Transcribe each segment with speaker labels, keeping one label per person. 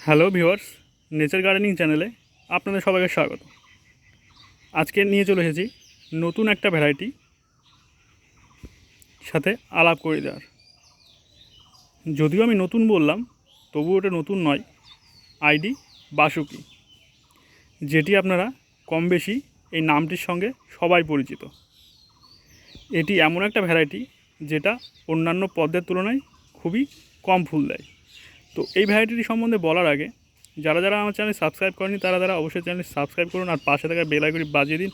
Speaker 1: Hello viewers, nature gardening চ্যানেলে আপনাদের সবাইকে স্বাগত। আজকে নিয়ে চলে এসেছি নতুন একটা ভ্যারাইটি সাথে আলাপ করে দেওয়ার। যদিও আমি নতুন বললাম, তবু ওটা নতুন নয়। আইডি বাসুকি, যেটি আপনারা কম বেশি এই নামটির সঙ্গে সবাই পরিচিত। এটি এমন একটা ভ্যারাইটি যেটা অন্যান্য পদ্মের তুলনায় খুবই কম ফুল দেয়। তো এই ভ্যারাইটিটি সম্বন্ধে বলার আগে যারা আমার চ্যানেল সাবস্ক্রাইব করেনি তারা অবশ্যই চ্যানেল সাবস্ক্রাইব করুন আর পাশে থাকা বেল আইকনটি বাজিয়ে দিন,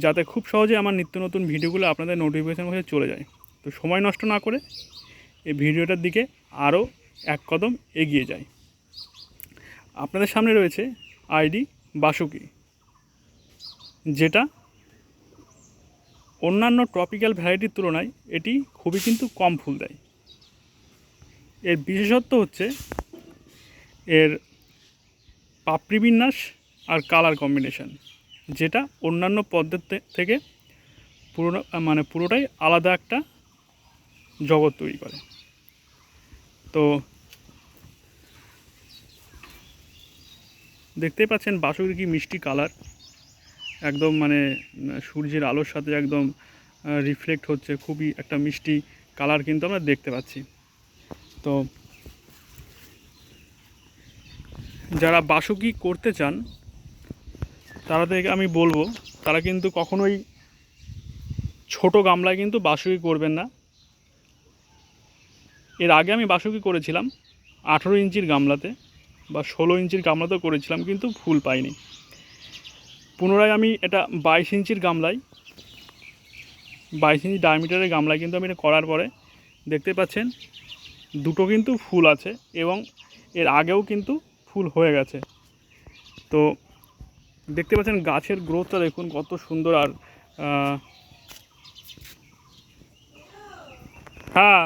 Speaker 1: যাতে খুব সহজে আমার নিত্য নতুন ভিডিওগুলো আপনাদের নোটিফিকেশন হয়ে চলে যায়। তো সময় নষ্ট না করে এই ভিডিওটার দিকে আরও এক কদম এগিয়ে যায়। আপনাদের সামনে রয়েছে আইডি বাসুকি, যেটা অন্যান্য ট্রপিক্যাল ভ্যারাইটির তুলনায় এটি খুবই কিন্তু কম ফুল দেয়। এর বিশেষত্ব হচ্ছে এর পাপড়ি বিন্যাস আর কালার কম্বিনেশন, যেটা অন্যান্য পদ্ধতি থেকে পুরোটাই আলাদা একটা জগৎ তৈরি করে। তো দেখতেই পাচ্ছেন বাসুকির কি মিষ্টি কালার, একদম সূর্যের আলোর সাথে একদম রিফ্লেক্ট হচ্ছে, খুবই একটা মিষ্টি কালার কিন্তু আমরা দেখতে পাচ্ছি। তো যারা বাসুকি করতে চান তাদেরকে আমি বলবো, তারা কিন্তু কখনোই ছোট গামলায় কিন্তু বাসুকি করবেন না। এর আগে আমি বাসুকি করেছিলাম 18 ইঞ্চির গামলাতে বা 16 ইঞ্চির গামলাতেও করেছিলাম, কিন্তু ফুল পাইনি। পুনরায় আমি এটা 22 ইঞ্চির গামলায়, 22 ইঞ্চি ডায়ামিটারের গামলায় কিন্তু আমি এটা করার পরে দেখতে পাচ্ছেন দুটো কিন্তু ফুল আছে, এবং এর আগেও কিন্তু ফুল হয়ে গেছে। তো দেখতে পাচ্ছেন গাছের গ্রোথটা দেখুন কত সুন্দর। আর হ্যাঁ,